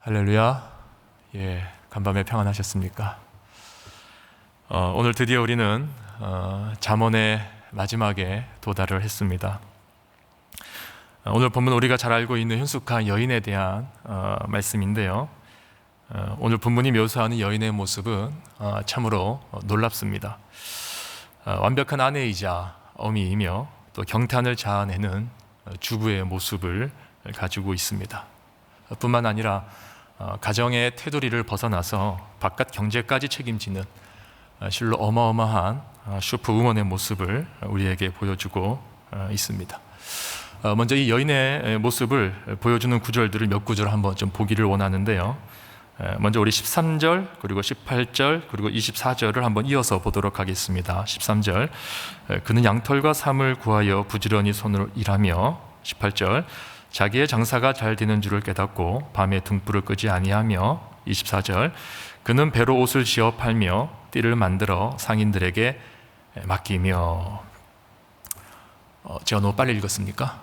할렐루야. 간밤에 평안하셨습니까? 오늘 드디어 우리는 잠언의 마지막에 도달을 했습니다. 오늘 본문 우리가 잘 알고 있는 현숙한 여인에 대한 말씀인데요. 오늘 본문이 묘사하는 여인의 모습은 참으로 놀랍습니다. 완벽한 아내이자 어미이며 또 경탄을 자아내는 주부의 모습을 가지고 있습니다. 뿐만 아니라 가정의 테두리를 벗어나서 바깥 경제까지 책임지는 실로 어마어마한 슈퍼우먼의 모습을 우리에게 보여주고 있습니다. 먼저 이 여인의 모습을 보여주는 구절들을 몇 구절 한번 좀 보기를 원하는데요. 먼저 우리 13절 그리고 18절 그리고 24절을 한번 이어서 보도록 하겠습니다. 13절, 그는 양털과 삼을 구하여 부지런히 손으로 일하며, 18절, 자기의 장사가 잘 되는 줄을 깨닫고 밤에 등불을 끄지 아니하며, 24절, 그는 배로 옷을 지어 팔며 띠를 만들어 상인들에게 맡기며. 제가 너무 빨리 읽었습니까?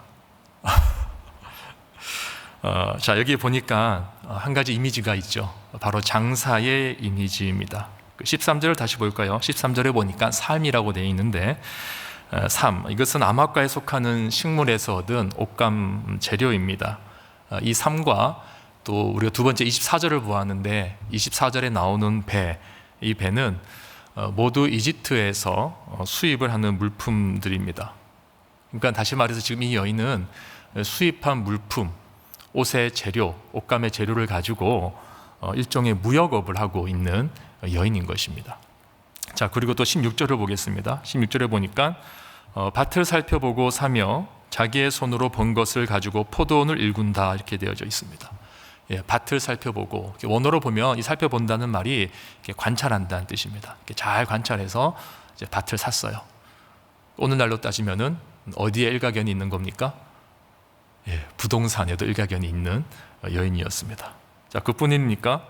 자, 여기 보니까 한 가지 이미지가 있죠. 바로 장사의 이미지입니다. 13절을 다시 볼까요? 13절에 보니까 삶이라고 되어 있는데, 삶, 이것은 암흑과에 속하는 식물에서 얻은 옷감 재료입니다. 이 삶과 또 우리가 두 번째 24절을 보았는데, 24절에 나오는 배, 이 배는 모두 이집트에서 수입을 하는 물품들입니다. 그러니까 다시 말해서 지금 이 여인은 수입한 물품, 옷의 재료, 옷감의 재료를 가지고 일종의 무역업을 하고 있는 여인인 것입니다. 자, 그리고 또 16절을 보겠습니다. 16절에 보니까 밭을 살펴보고 사며 자기의 손으로 번 것을 가지고 포도원을 일군다, 이렇게 되어져 있습니다. 밭을 살펴보고, 원어로 보면 이 살펴본다는 말이 관찰한다는 뜻입니다. 잘 관찰해서 이제 밭을 샀어요. 오늘날로 따지면은 어디에 일가견이 있는 겁니까? 부동산에도 일가견이 있는 여인이었습니다. 자, 그뿐입니까?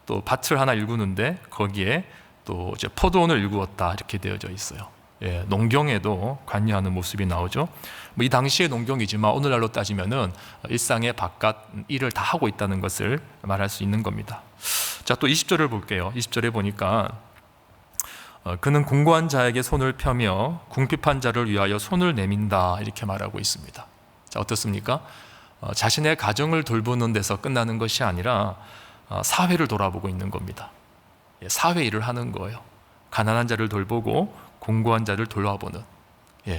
또 밭을 하나 일구는데 거기에 또 이제 포도원을 일구었다, 이렇게 되어져 있어요. 농경에도 관여하는 모습이 나오죠. 이 당시의 농경이지만 오늘날로 따지면은 일상의 바깥 일을 다 하고 있다는 것을 말할 수 있는 겁니다. 자, 또 20절을 볼게요. 20절에 보니까 그는 공고한 자에게 손을 펴며 궁핍한 자를 위하여 손을 내민다, 이렇게 말하고 있습니다. 자, 어떻습니까? 자신의 가정을 돌보는 데서 끝나는 것이 아니라 사회를 돌아보고 있는 겁니다. 사회 일을 하는 거예요. 가난한 자를 돌보고 공고한 자를 돌아보는,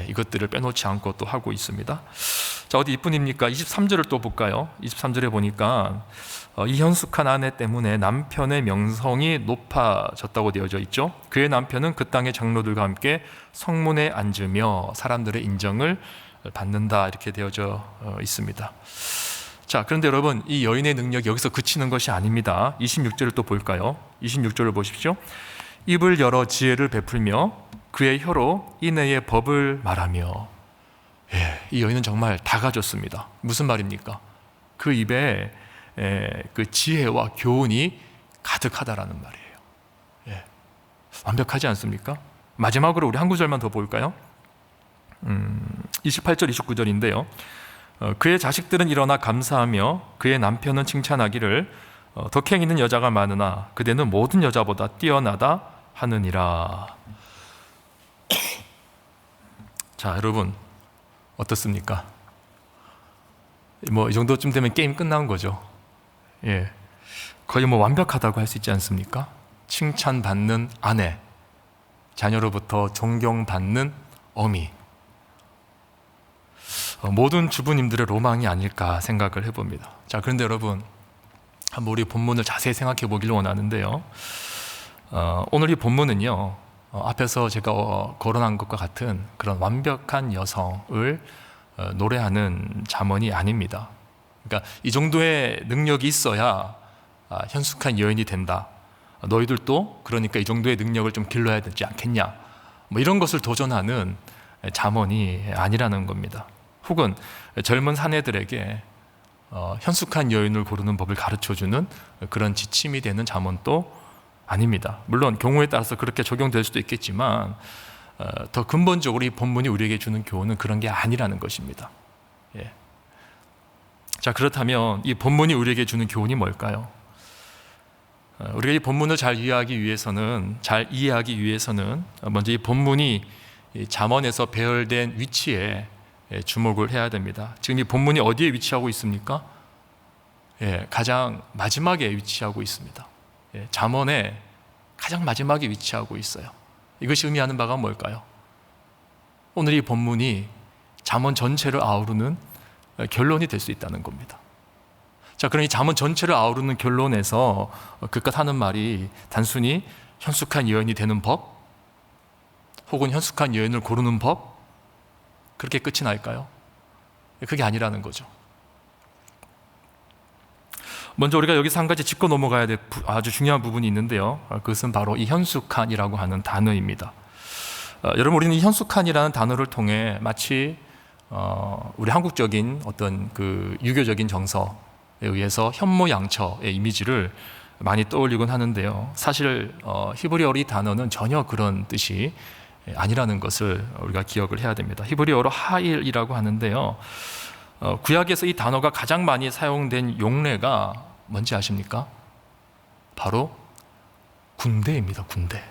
이것들을 빼놓지 않고 또 하고 있습니다. 자, 어디 이뿐입니까? 23절을 또 볼까요? 23절에 보니까 이 현숙한 아내 때문에 남편의 명성이 높아졌다고 되어져 있죠. 그의 남편은 그 땅의 장로들과 함께 성문에 앉으며 사람들의 인정을 받는다, 이렇게 되어져 있습니다. 자, 그런데 여러분, 이 여인의 능력이 여기서 그치는 것이 아닙니다. 26절을 또 볼까요? 26절을 보십시오. 입을 열어 지혜를 베풀며 그의 혀로 인애의 법을 말하며. 이 여인은 정말 다 가졌습니다. 무슨 말입니까? 그 입에 그 지혜와 교훈이 가득하다라는 말이에요. 완벽하지 않습니까? 마지막으로 우리 한 구절만 더 볼까요? 28절 29절인데요. 그의 자식들은 일어나 감사하며 그의 남편은 칭찬하기를 덕행 있는 여자가 많으나 그대는 모든 여자보다 뛰어나다 하느니라. 자, 여러분 어떻습니까? 이 정도쯤 되면 게임 끝난 거죠. 거의 완벽하다고 할 수 있지 않습니까? 칭찬받는 아내, 자녀로부터 존경받는 어미, 모든 주부님들의 로망이 아닐까 생각을 해봅니다. 자, 그런데 여러분, 한번 우리 본문을 자세히 생각해 보기를 원하는데요. 오늘 이 본문은요, 앞에서 제가 거론한 것과 같은 그런 완벽한 여성을 노래하는 잠언이 아닙니다. 그러니까 이 정도의 능력이 있어야 현숙한 여인이 된다. 너희들도 그러니까 이 정도의 능력을 좀 길러야 되지 않겠냐. 이런 것을 도전하는 잠언이 아니라는 겁니다. 혹은 젊은 사내들에게 현숙한 여인을 고르는 법을 가르쳐주는 그런 지침이 되는 잠언도 아닙니다. 물론 경우에 따라서 그렇게 적용될 수도 있겠지만 더 근본적으로 이 본문이 우리에게 주는 교훈은 그런 게 아니라는 것입니다. 자, 그렇다면 이 본문이 우리에게 주는 교훈이 뭘까요? 우리가 이 본문을 잘 이해하기 위해서는 먼저 이 본문이 잠언에서 배열된 위치에 주목을 해야 됩니다. 지금 이 본문이 어디에 위치하고 있습니까? 가장 마지막에 위치하고 있습니다. 잠언의 가장 마지막에 위치하고 있어요. 이것이 의미하는 바가 뭘까요? 오늘 이 본문이 잠언 전체를 아우르는 결론이 될 수 있다는 겁니다. 자, 그럼 이 잠언 전체를 아우르는 결론에서 그깟 하는 말이 단순히 현숙한 여인이 되는 법, 혹은 현숙한 여인을 고르는 법, 그렇게 끝이 날까요? 그게 아니라는 거죠. 먼저 우리가 여기서 한 가지 짚고 넘어가야 될 아주 중요한 부분이 있는데요. 그것은 바로 이 현숙한이라고 하는 단어입니다. 여러분, 우리는 이 현숙한이라는 단어를 통해 마치 우리 한국적인 어떤 그 유교적인 정서에 의해서 현모양처의 이미지를 많이 떠올리곤 하는데요. 사실 히브리어로 이 단어는 전혀 그런 뜻이 아니라는 것을 우리가 기억을 해야 됩니다. 히브리어로 하일이라고 하는데요. 구약에서 이 단어가 가장 많이 사용된 용례가 뭔지 아십니까? 바로 군대입니다. 군대.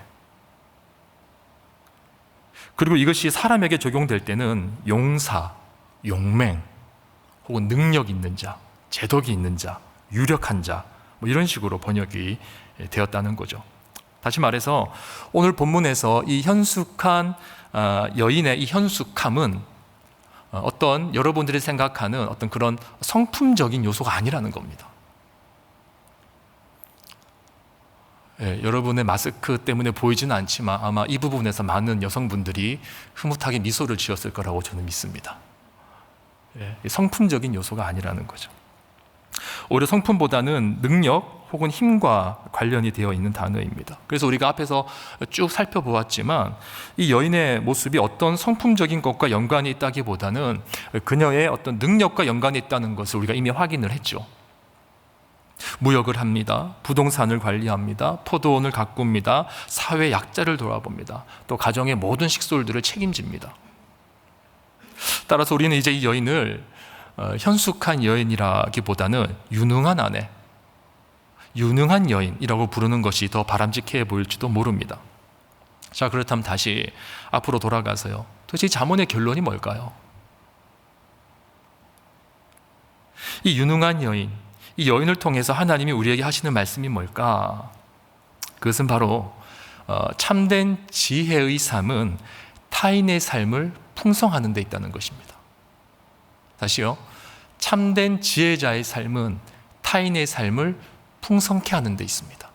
그리고 이것이 사람에게 적용될 때는 용사, 용맹, 혹은 능력 있는 자, 재덕이 있는 자, 유력한 자, 뭐 이런 식으로 번역이 되었다는 거죠. 다시 말해서 오늘 본문에서 이 현숙한 여인의 이 현숙함은 어떤 여러분들이 생각하는 어떤 그런 성품적인 요소가 아니라는 겁니다. 여러분의 마스크 때문에 보이지는 않지만 아마 이 부분에서 많은 여성분들이 흐뭇하게 미소를 지었을 거라고 저는 믿습니다. 성품적인 요소가 아니라는 거죠. 오히려 성품보다는 능력 혹은 힘과 관련이 되어 있는 단어입니다. 그래서 우리가 앞에서 쭉 살펴보았지만 이 여인의 모습이 어떤 성품적인 것과 연관이 있다기보다는 그녀의 어떤 능력과 연관이 있다는 것을 우리가 이미 확인을 했죠. 무역을 합니다. 부동산을 관리합니다. 포도원을 가꿉니다. 사회 약자를 돌아봅니다. 또 가정의 모든 식솔들을 책임집니다. 따라서 우리는 이제 이 여인을 현숙한 여인이라기보다는 유능한 아내, 유능한 여인이라고 부르는 것이 더 바람직해 보일지도 모릅니다. 자, 그렇다면 다시 앞으로 돌아가서요. 도대체 이 잠언의 결론이 뭘까요? 이 유능한 여인, 이 여인을 통해서 하나님이 우리에게 하시는 말씀이 뭘까? 그것은 바로 참된 지혜의 삶은 타인의 삶을 풍성하는 데 있다는 것입니다. 다시요. 참된 지혜자의 삶은 타인의 삶을 풍성케 하는 데 있습니다.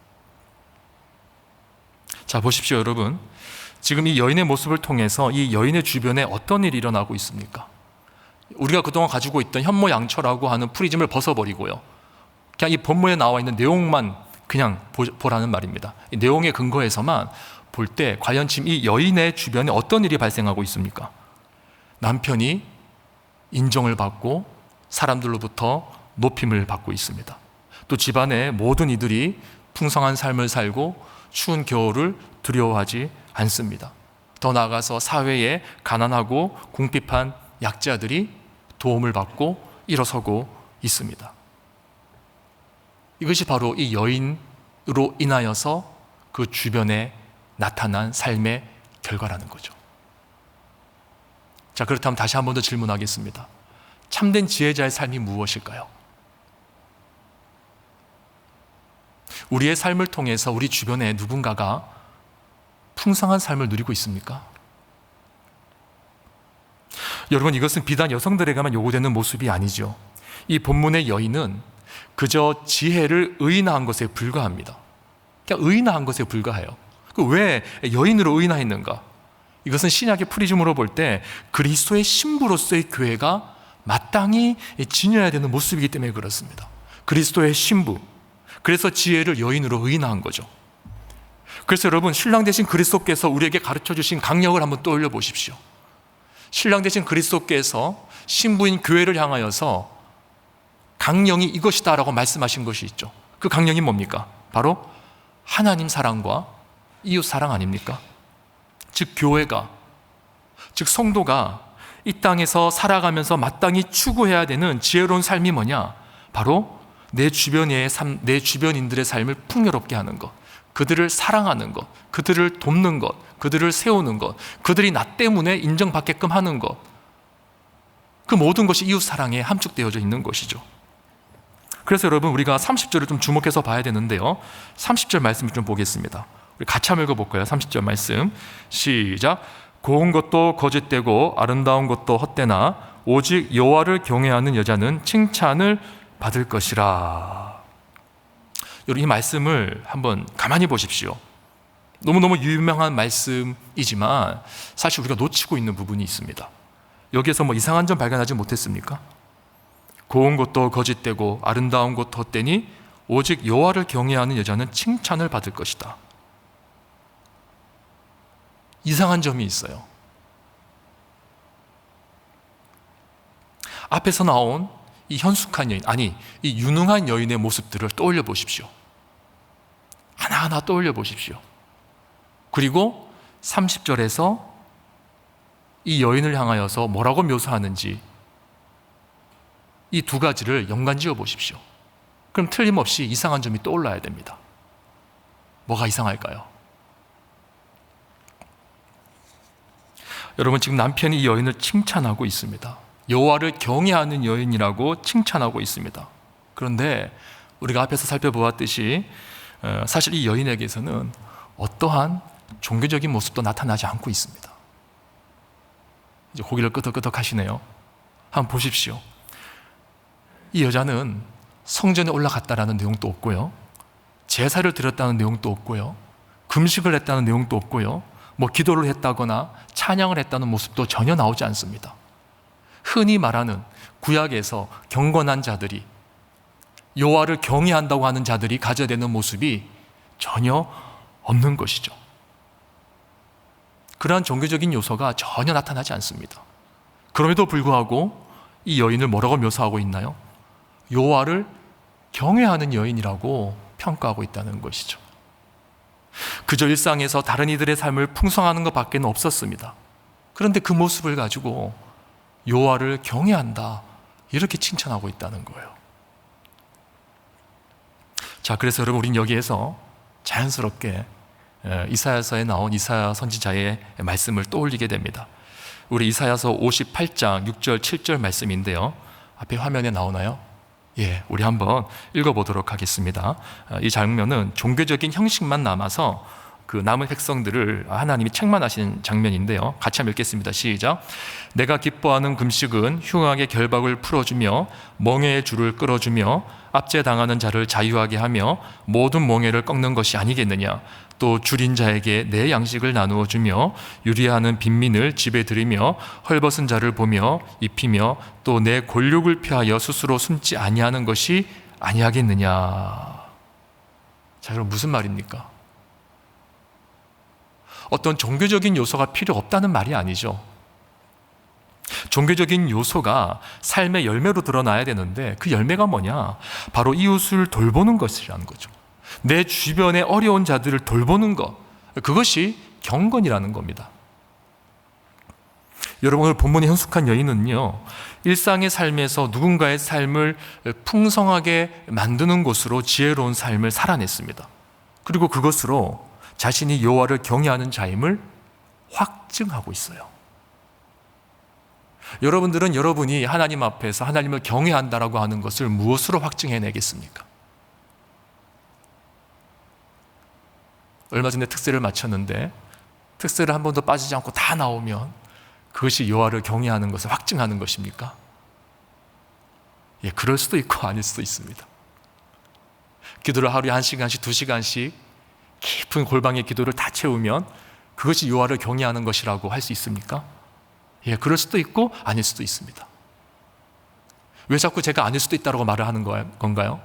자, 보십시오, 여러분. 지금 이 여인의 모습을 통해서 이 여인의 주변에 어떤 일이 일어나고 있습니까? 우리가 그동안 가지고 있던 현모양처라고 하는 프리즘을 벗어버리고요. 그냥 이 본문에 나와 있는 내용만 그냥 보라는 말입니다. 이 내용에 근거해서만 볼 때 과연 지금 이 여인의 주변에 어떤 일이 발생하고 있습니까? 남편이 인정을 받고 사람들로부터 높임을 받고 있습니다. 또 집안의 모든 이들이 풍성한 삶을 살고 추운 겨울을 두려워하지 않습니다. 더 나아가서 사회에 가난하고 궁핍한 약자들이 도움을 받고 일어서고 있습니다. 이것이 바로 이 여인으로 인하여서 그 주변에 나타난 삶의 결과라는 거죠. 자, 그렇다면 다시 한 번 더 질문하겠습니다. 참된 지혜자의 삶이 무엇일까요? 우리의 삶을 통해서 우리 주변에 누군가가 풍성한 삶을 누리고 있습니까? 여러분, 이것은 비단 여성들에게만 요구되는 모습이 아니죠. 이 본문의 여인은 그저 지혜를 의인화한 것에 불과합니다. 그냥 의인화한 것에 불과해요. 왜 여인으로 의인화했는가? 이것은 신약의 프리즘으로 볼 때 그리스도의 신부로서의 교회가 마땅히 지녀야 되는 모습이기 때문에 그렇습니다. 그리스도의 신부, 그래서 지혜를 여인으로 의인화한 거죠. 그래서 여러분, 신랑 되신 그리스도께서 우리에게 가르쳐 주신 강령을 한번 떠올려 보십시오. 신랑 되신 그리스도께서 신부인 교회를 향하여서 강령이 이것이다 라고 말씀하신 것이 있죠. 그 강령이 뭡니까? 바로 하나님 사랑과 이웃 사랑 아닙니까? 즉 교회가, 즉 성도가 이 땅에서 살아가면서 마땅히 추구해야 되는 지혜로운 삶이 뭐냐? 바로 내 주변인들의 삶을 풍요롭게 하는 것, 그들을 사랑하는 것, 그들을 돕는 것, 그들을 세우는 것, 그들이 나 때문에 인정받게끔 하는 것, 그 모든 것이 이웃 사랑에 함축되어져 있는 것이죠. 그래서 여러분, 우리가 30절을 좀 주목해서 봐야 되는데요, 30절 말씀을 좀 보겠습니다. 우리 같이 한번 읽어볼까요? 30절 말씀 시작. 고운 것도 거짓되고 아름다운 것도 헛되나 오직 여호와를 경외하는 여자는 칭찬을 받을 것이라. 여러분, 이 말씀을 한번 가만히 보십시오. 너무너무 유명한 말씀이지만 사실 우리가 놓치고 있는 부분이 있습니다. 여기에서 뭐 이상한 점 발견하지 못했습니까? 고운 것도 거짓되고 아름다운 것도 헛되니 오직 여호와를 경외하는 여자는 칭찬을 받을 것이다. 이상한 점이 있어요. 앞에서 나온 이 현숙한 여인, 아니 이 유능한 여인의 모습들을 떠올려 보십시오. 하나하나 떠올려 보십시오. 그리고 30절에서 이 여인을 향하여서 뭐라고 묘사하는지 이 두 가지를 연관지어 보십시오. 그럼 틀림없이 이상한 점이 떠올라야 됩니다. 뭐가 이상할까요? 여러분, 지금 남편이 이 여인을 칭찬하고 있습니다. 여호와를 경외하는 여인이라고 칭찬하고 있습니다. 그런데 우리가 앞에서 살펴보았듯이 사실 이 여인에게서는 어떠한 종교적인 모습도 나타나지 않고 있습니다. 이제 고개를 끄덕끄덕 하시네요. 한번 보십시오. 이 여자는 성전에 올라갔다라는 내용도 없고요, 제사를 드렸다는 내용도 없고요, 금식을 했다는 내용도 없고요, 뭐 기도를 했다거나 찬양을 했다는 모습도 전혀 나오지 않습니다. 흔히 말하는 구약에서 경건한 자들이, 여호와를 경외한다고 하는 자들이 가져야 되는 모습이 전혀 없는 것이죠. 그러한 종교적인 요소가 전혀 나타나지 않습니다. 그럼에도 불구하고 이 여인을 뭐라고 묘사하고 있나요? 여호와를 경외하는 여인이라고 평가하고 있다는 것이죠. 그저 일상에서 다른 이들의 삶을 풍성하는 것밖에 없었습니다. 그런데 그 모습을 가지고 여호와를 경외한다, 이렇게 칭찬하고 있다는 거예요. 자, 그래서 여러분, 우린 여기에서 자연스럽게 이사야서에 나온 이사야 선지자의 말씀을 떠올리게 됩니다. 우리 이사야서 58장 6절 7절 말씀인데요, 앞에 화면에 나오나요? 예, 우리 한번 읽어보도록 하겠습니다. 이 장면은 종교적인 형식만 남아서 그 남은 백성들을 하나님이 책망하신 장면인데요, 같이 한번 읽겠습니다. 시작. 내가 기뻐하는 금식은 흉악의 결박을 풀어주며 멍에의 줄을 끌어주며 압제당하는 자를 자유하게 하며 모든 멍에를 꺾는 것이 아니겠느냐. 또 줄인 자에게 내 양식을 나누어 주며 유리하는 빈민을 집에 들이며 헐벗은 자를 보며 입히며 또 내 골육을 피하여 스스로 숨지 아니하는 것이 아니하겠느냐. 자, 여러분, 무슨 말입니까? 어떤 종교적인 요소가 필요 없다는 말이 아니죠. 종교적인 요소가 삶의 열매로 드러나야 되는데 그 열매가 뭐냐? 바로 이웃을 돌보는 것이라는 거죠. 내 주변에 어려운 자들을 돌보는 것, 그것이 경건이라는 겁니다. 여러분, 오늘 본문의 현숙한 여인은요, 일상의 삶에서 누군가의 삶을 풍성하게 만드는 것으로 지혜로운 삶을 살아냈습니다. 그리고 그것으로 자신이 여호와를 경외하는 자임을 확증하고 있어요. 여러분들은 여러분이 하나님 앞에서 하나님을 경외한다라고 하는 것을 무엇으로 확증해내겠습니까? 얼마 전에 특세를 마쳤는데 특세를 한 번도 빠지지 않고 다 나오면 그것이 여호와를 경외하는 것을 확증하는 것입니까? 예, 그럴 수도 있고 아닐 수도 있습니다. 기도를 하루에 1시간씩 2시간씩 깊은 골방의 기도를 다 채우면 그것이 여호와를 경외하는 것이라고 할 수 있습니까? 예, 그럴 수도 있고 아닐 수도 있습니다. 왜 자꾸 제가 아닐 수도 있다고 말을 하는 건가요?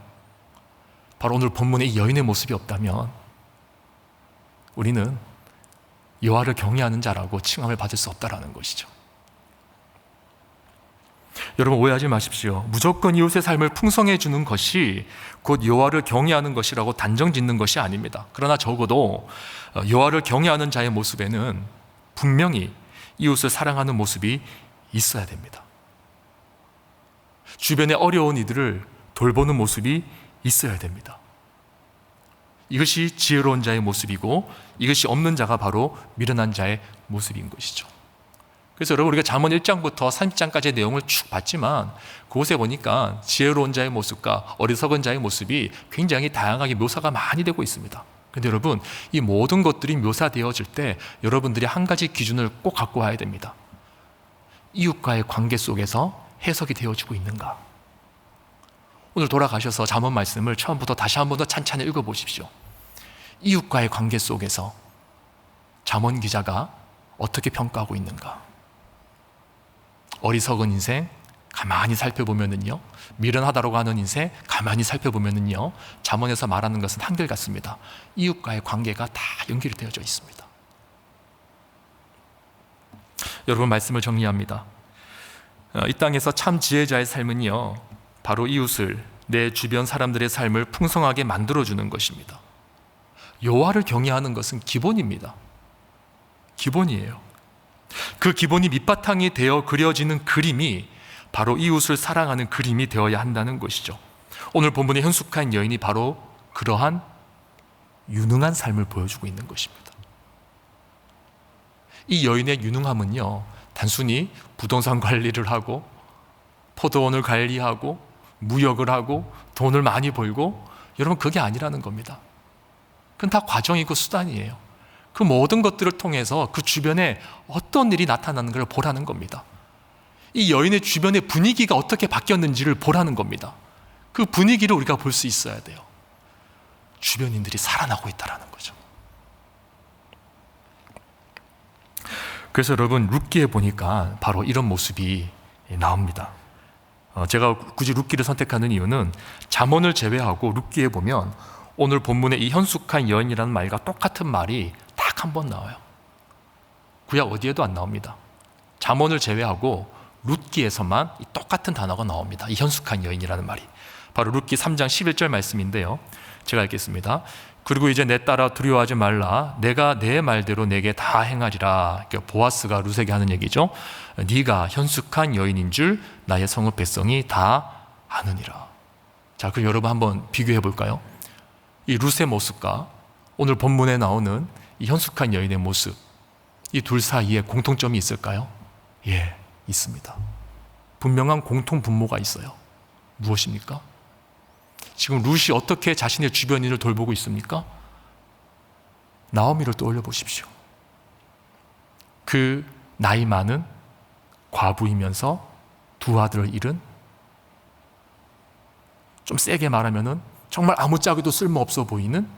바로 오늘 본문에 이 여인의 모습이 없다면 우리는 여호와를 경외하는 자라고 칭함을 받을 수 없다라는 것이죠. 여러분, 오해하지 마십시오. 무조건 이웃의 삶을 풍성해 주는 것이 곧 여호와를 경외하는 것이라고 단정 짓는 것이 아닙니다. 그러나 적어도 여호와를 경외하는 자의 모습에는 분명히 이웃을 사랑하는 모습이 있어야 됩니다. 주변에 어려운 이들을 돌보는 모습이 있어야 됩니다. 이것이 지혜로운 자의 모습이고 이것이 없는 자가 바로 미련한 자의 모습인 것이죠. 그래서 여러분, 우리가 잠언 1장부터 30장까지의 내용을 쭉 봤지만 그곳에 보니까 지혜로운 자의 모습과 어리석은 자의 모습이 굉장히 다양하게 묘사가 많이 되고 있습니다. 그런데 여러분, 이 모든 것들이 묘사되어질 때 여러분들이 한 가지 기준을 꼭 갖고 와야 됩니다. 이웃과의 관계 속에서 해석이 되어지고 있는가? 오늘 돌아가셔서 잠언 말씀을 처음부터 다시 한 번 더 찬찬히 읽어보십시오. 이웃과의 관계 속에서 잠언 기자가 어떻게 평가하고 있는가? 어리석은 인생 가만히 살펴보면은요, 미련하다라고 하는 인생 가만히 살펴보면은요, 잠언에서 말하는 것은 한결같습니다. 이웃과의 관계가 다 연결이 되어져 있습니다. 여러분, 말씀을 정리합니다. 이 땅에서 참 지혜자의 삶은요, 바로 이웃을, 내 주변 사람들의 삶을 풍성하게 만들어주는 것입니다. 여호와를 경외하는 것은 기본입니다. 기본이에요. 그 기본이 밑바탕이 되어 그려지는 그림이 바로 이웃을 사랑하는 그림이 되어야 한다는 것이죠. 오늘 본문의 현숙한 여인이 바로 그러한 유능한 삶을 보여주고 있는 것입니다. 이 여인의 유능함은요, 단순히 부동산 관리를 하고 포도원을 관리하고 무역을 하고 돈을 많이 벌고, 여러분, 그게 아니라는 겁니다. 그건 다 과정이고 수단이에요. 그 모든 것들을 통해서 그 주변에 어떤 일이 나타나는 걸 보라는 겁니다. 이 여인의 주변의 분위기가 어떻게 바뀌었는지를 보라는 겁니다. 그 분위기를 우리가 볼 수 있어야 돼요. 주변인들이 살아나고 있다는 거죠. 그래서 여러분, 룻기에 보니까 바로 이런 모습이 나옵니다. 제가 굳이 룻기를 선택하는 이유는 잠언을 제외하고 룻기에 보면 오늘 본문의 이 현숙한 여인이라는 말과 똑같은 말이 딱 한 번 나와요. 구약 어디에도 안 나옵니다. 잠언을 제외하고 룻기에서만 이 똑같은 단어가 나옵니다. 이 현숙한 여인이라는 말이 바로 룻기 3장 11절 말씀인데요, 제가 읽겠습니다. 그리고 이제 내 딸아 두려워하지 말라. 내가 내 말대로 내게 다 행하리라. 보아스가 룻에게 하는 얘기죠. 네가 현숙한 여인인 줄 나의 성읍 백성이 다 아느니라. 자, 그럼 여러분 한번 비교해 볼까요? 이 룻의 모습과 오늘 본문에 나오는 이 현숙한 여인의 모습, 이 둘 사이에 공통점이 있을까요? 예, 있습니다. 분명한 공통 분모가 있어요. 무엇입니까? 지금 룻이 어떻게 자신의 주변인을 돌보고 있습니까? 나오미를 떠올려 보십시오. 그 나이 많은 과부이면서 두 아들을 잃은, 좀 세게 말하면은 정말 아무짝에도 쓸모없어 보이는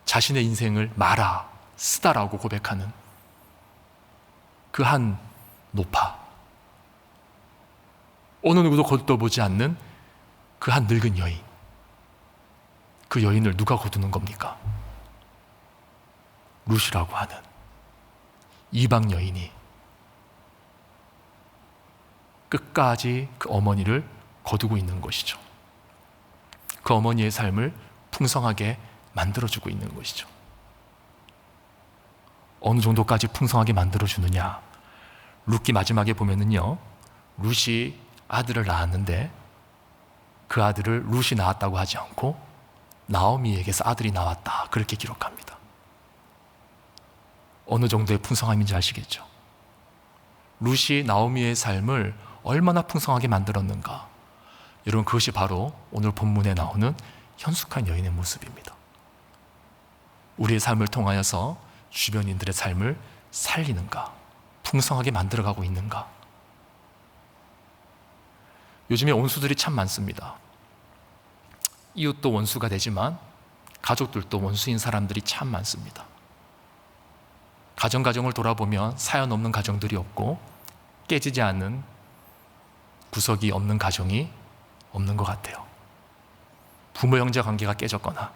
자신의 인생을 말아 쓰다라고 고백하는 그 한 노파, 어느 누구도 거두어보지 않는 그 한 늙은 여인, 그 여인을 누가 거두는 겁니까? 룻이라고 하는 이방 여인이 끝까지 그 어머니를 거두고 있는 것이죠. 그 어머니의 삶을 풍성하게 만들어주고 있는 것이죠. 어느 정도까지 풍성하게 만들어주느냐? 룻기 마지막에 보면은요, 룻이 아들을 낳았는데 그 아들을 룻이 낳았다고 하지 않고 나오미에게서 아들이 나왔다, 그렇게 기록합니다. 어느 정도의 풍성함인지 아시겠죠? 룻이 나오미의 삶을 얼마나 풍성하게 만들었는가? 여러분, 그것이 바로 오늘 본문에 나오는 현숙한 여인의 모습입니다. 우리의 삶을 통하여서 주변인들의 삶을 살리는가? 풍성하게 만들어가고 있는가? 요즘에 원수들이 참 많습니다. 이웃도 원수가 되지만 가족들도 원수인 사람들이 참 많습니다. 가정을 돌아보면 사연 없는 가정들이 없고 깨지지 않는 구석이 없는 가정이 없는 것 같아요. 부모 형제 관계가 깨졌거나,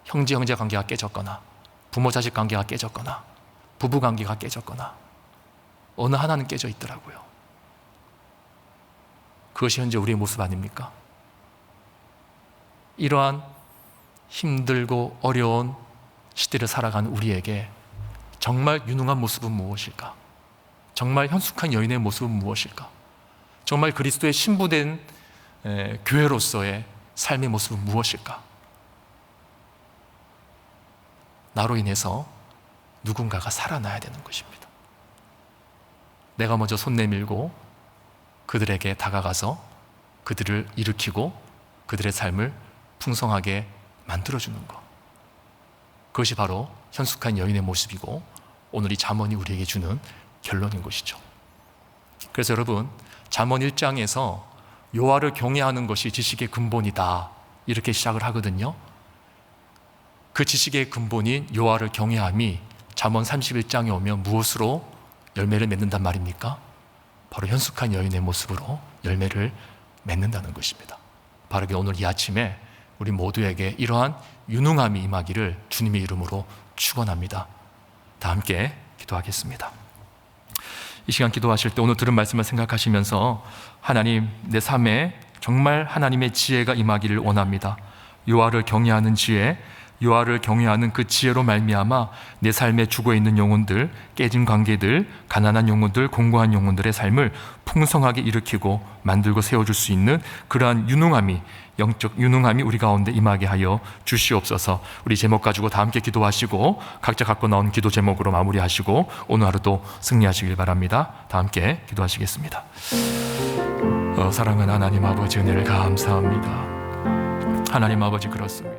형제 관계가 깨졌거나, 부모 자식 관계가 깨졌거나, 부부 관계가 깨졌거나, 어느 하나는 깨져 있더라고요. 그것이 현재 우리의 모습 아닙니까? 이러한 힘들고 어려운 시대를 살아가는 우리에게 정말 유능한 모습은 무엇일까? 정말 현숙한 여인의 모습은 무엇일까? 정말 그리스도의 신부된 교회로서의 삶의 모습은 무엇일까? 나로 인해서 누군가가 살아나야 되는 것입니다. 내가 먼저 손 내밀고 그들에게 다가가서 그들을 일으키고 그들의 삶을 풍성하게 만들어주는 것, 그것이 바로 현숙한 여인의 모습이고 오늘 이 잠언이 우리에게 주는 결론인 것이죠. 그래서 여러분, 잠언 1장에서 여호와를 경외하는 것이 지식의 근본이다 이렇게 시작을 하거든요. 그 지식의 근본인 여호와를 경외함이 잠언 31장에 오면 무엇으로 열매를 맺는단 말입니까? 바로 현숙한 여인의 모습으로 열매를 맺는다는 것입니다. 바로 오늘 이 아침에 우리 모두에게 이러한 유능함이 임하기를 주님의 이름으로 축원합니다. 다 함께 기도하겠습니다. 이 시간 기도하실 때 오늘 들은 말씀을 생각하시면서 하나님, 내 삶에 정말 하나님의 지혜가 임하기를 원합니다. 여호와를 경외하는 지혜, 여호와를 경외하는 그 지혜로 말미암아 내 삶에 죽어있는 영혼들, 깨진 관계들, 가난한 영혼들, 공고한 영혼들의 삶을 풍성하게 일으키고 만들고 세워줄 수 있는 그러한 유능함이, 영적 유능함이 우리 가운데 임하게 하여 주시옵소서. 우리 제목 가지고 다 함께 기도하시고 각자 갖고 나온 기도 제목으로 마무리하시고 오늘 하루도 승리하시길 바랍니다. 다 함께 기도하시겠습니다. 사랑하는 하나님 아버지, 은혜를 감사합니다. 하나님 아버지, 그렇습니다.